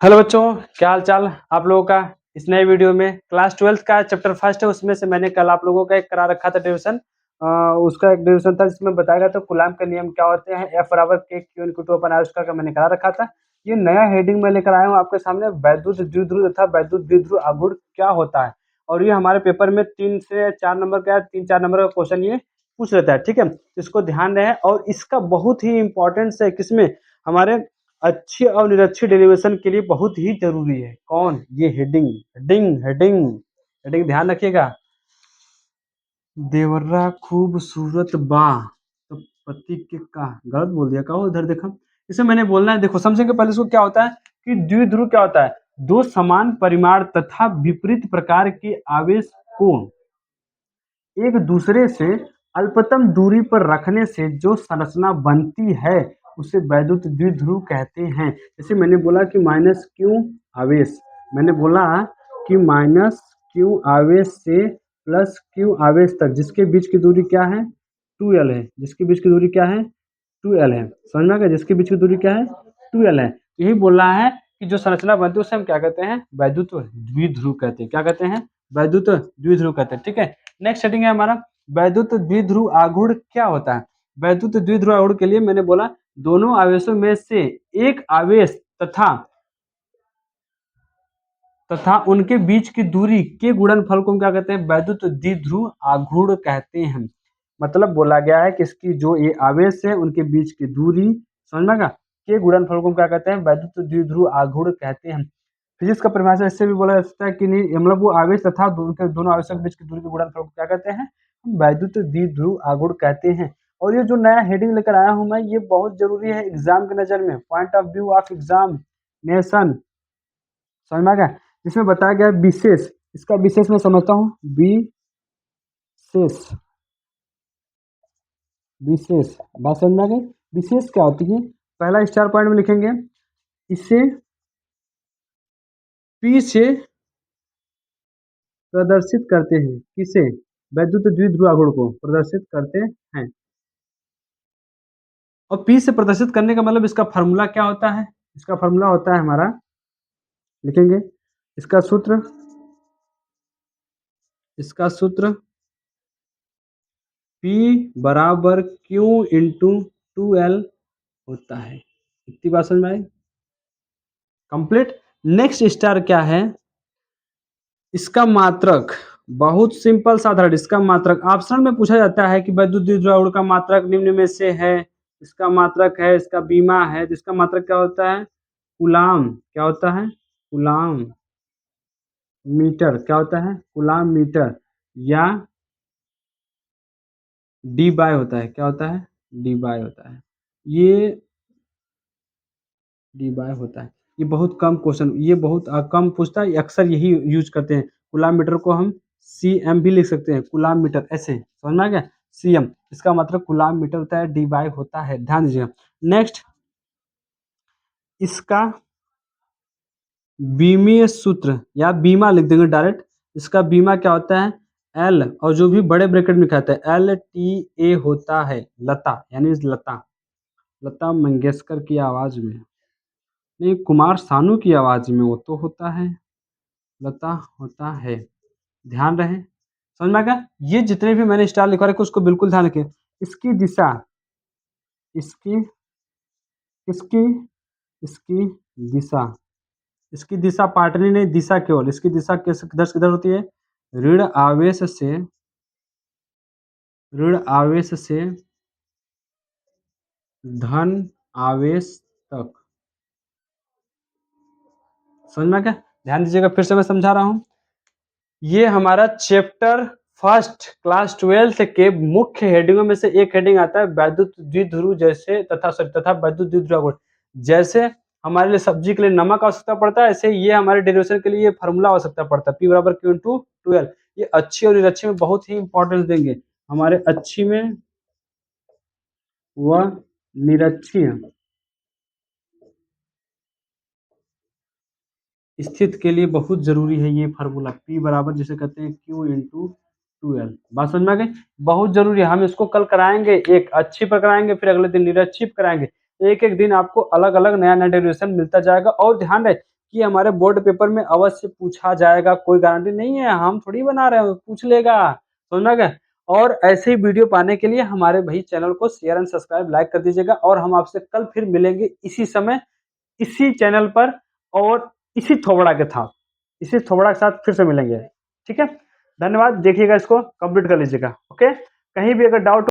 Hello बच्चों, क्या हाल चाल आप लोगों का। इस नए वीडियो में क्लास 12th का चैप्टर फर्स्ट है, उसमें से मैंने कल आप लोगों का एक करा रखा था डेरिवेशन। उसका एक डेरिवेशन था जिसमें बताया गया था कूलम्ब के नियम क्या होते हैं, F बराबर K Q इनटू 2 अपन उसका का मैंने करा रखा था। ये नया हेडिंग मैं लेकर आया हूँ आपके सामने, वैद्युत द्विध्रुव तथा वैद्युत द्विध्रुव आघूर्ण क्या होता है। और ये हमारे पेपर में 3 से 4 नंबर का 3-4 नंबर का क्वेश्चन ये पूछ लेता है, ठीक है। इसको ध्यान रहे और इसका बहुत ही इंपॉर्टेंस है किसमें, हमारे अच्छी और निरक्षी डेरिवेशन के लिए बहुत ही जरूरी है। कौन? ये हेडिंग हेडिंग हेडिंग हेडिंग ध्यान रखिएगा। देवर्रा खूबसूरत बा तो पति के का गलत बोल दिया का उधर देखा। इसे मैंने बोलना है, देखो समझेंगे पहले इसको। क्या होता है कि द्विध्रुव क्या होता है, दो समान परिमाण तथा विपरीत प्रकार के आवेश को एक दूसरे से अल्पतम दूरी पर रखने से जो संरचना बनती है उसे वैद्युत द्विध्रुव कहते हैं। जैसे मैंने बोला कि माइनस क्यू आवेश, मैंने बोला कि माइनस क्यू आवेश से प्लस क्यू आवेश तक जिसके बीच की दूरी क्या है, 2l है। जिसके बीच की दूरी क्या है, 2l है। समझ में आ गया? जिसके बीच की दूरी क्या है, 2l है। यही बोल रहा है कि जो संरचना बनती है उसे हम क्या कहते हैं, वैद्युत द्विध्रुव कहते हैं। क्या कहते हैं? वैद्युत द्विध्रुव कहते हैं, ठीक है। नेक्स्ट हेडिंग है हमारा वैद्युत द्विध्रुव आघूर्ण क्या होता है। वैद्युत द्विध्रुव आघूर्ण के लिए मैंने बोला दोनों आवेशों में से एक आवेश तथा उनके बीच की दूरी के गुणनफल को हम क्या कहते हैं, वैद्युत द्विध्रुव आघूर्ण कहते हैं। मतलब बोला गया है कि इसकी जो ये आवेश है उनके बीच की दूरी, समझ में आएगा, के गुणनफल को हम क्या कहते हैं, वैद्युत द्विध्रुव आघूर्ण कहते हैं। फिजिक्स का परिभाषा इससे भी बोला जा सकता है कि नहीं, मतलब वो आवेश तथा दोनों आवेशों के बीच की दूरी के गुणनफल को क्या कहते हैं, वैद्युत द्विध्रुव आघूर्ण कहते हैं। और ये जो नया हेडिंग लेकर आया हूं मैं, ये बहुत जरूरी है एग्जाम के नजर में, point of view of examination, समझ में आ गया। इसमें बताया गया विशेष, इसका विशेष मैं समझता हूँ, विशेष विशेष बात समझ में आ गई। विशेष क्या होती है, पहला स्टार पॉइंट में लिखेंगे, इसे पी से प्रदर्शित करते हैं। किसे? वैद्युत द्विध्रुव आघूर्ण को प्रदर्शित करते हैं। और पी से प्रदर्शित करने का मतलब इसका फॉर्मूला क्या होता है, इसका फॉर्मूला होता है हमारा, लिखेंगे इसका सूत्र, इसका सूत्र P बराबर Q इंटू 2L होता है। इतनी बात समझ में आई, कंप्लीट। नेक्स्ट स्टार क्या है, इसका मात्रक, बहुत सिंपल साधारण, इसका मात्रक ऑप्शन में पूछा जाता है कि वैद्युत द्विध्रुव आघूर्ण का मात्रक निम्न में से है। इसका मात्रक है, इसका बीमा है, जिसका मात्रक क्या होता है, कूलाम। क्या होता है? Coulomb metre. क्या होता है? कूलाम मीटर, या डी बाय होता है। क्या होता है? डी बाय होता है। ये डी बाय होता है। ये बहुत कम क्वेश्चन, ये बहुत कम पूछता है, अक्सर यही यूज करते हैं। कूलाम मीटर को हम CM भी लिख सकते हैं, कूलाम मीटर, ऐसे समझ में आ गया। CM इसका मतलब कूलाम मीटर होता है, डी बाय होता है, ध्यान दीजिएगा। नेक्स्ट, इसका बीमीय सूत्र या बीमा लिख देंगे डायरेक्ट। इसका बीमा क्या होता है, L, और जो भी बड़े ब्रैकेट में कहते हैं LTA होता है, लता, यानी लता, लता मंगेशकर की आवाज में, नहीं कुमार सानू की आवाज में वो तो होता है, लता होता है, ध्यान रहे। समझ में आ गया। ये जितने भी मैंने स्टार लिखवा रखे उसको बिल्कुल ध्यान रखें। इसकी दिशा, इसकी इसकी इसकी दिशा, इसकी दिशा पाटनी नहीं, दिशा केवल, इसकी दिशा कैसे किधर होती है, ऋण आवेश से, ऋण आवेश से धन आवेश तक। समझ में आ गया। ध्यान दीजिएगा, फिर से मैं समझा रहा हूं। ये हमारा चैप्टर फर्स्ट क्लास 12th के मुख्य हेडिंगों में से एक हेडिंग आता है वैद्युत द्विध्रुव, जैसे तथा वैद्युत द्विध्रुव आघूर्ण। जैसे हमारे लिए सब्जी के लिए नमक आवश्यकता पड़ता है, ऐसे ये हमारे डेरिवेशन के लिए फार्मूला आवश्यकता पड़ता है, P बराबर Q इंटू 2L। ये अच्छी और निरक्षी में बहुत ही इंपॉर्टेंस देंगे, हमारे अच्छी में व निरक्षी स्थित के लिए बहुत जरूरी है ये फार्मूला, P बराबर जिसे कहते हैं Q इंटू 2L। बात समझ में आ गई, बहुत जरूरी है। हम इसको कल कराएंगे, एक अच्छी पर कराएंगे, फिर अगले दिन निरक्षी पर कराएंगे। एक एक दिन आपको अलग अलग नया नया डेरिवेशन मिलता जाएगा। और ध्यान रहे कि हमारे बोर्ड पेपर में अवश्य पूछा जाएगा, कोई गारंटी नहीं है, हम थोड़ी बना रहे हैं, पूछ लेगा, समझ गए। और ऐसे ही वीडियो पाने के लिए हमारे भाई चैनल को शेयर एंड सब्सक्राइब लाइक कर दीजिएगा, और हम आपसे कल फिर मिलेंगे इसी समय, इसी चैनल पर, और इसी थोबड़ा के साथ, इसी थोबड़ा के साथ फिर से मिलेंगे। ठीक है, धन्यवाद। देखिएगा, इसको कंप्लीट कर लीजिएगा। ओके, कहीं भी अगर डाउट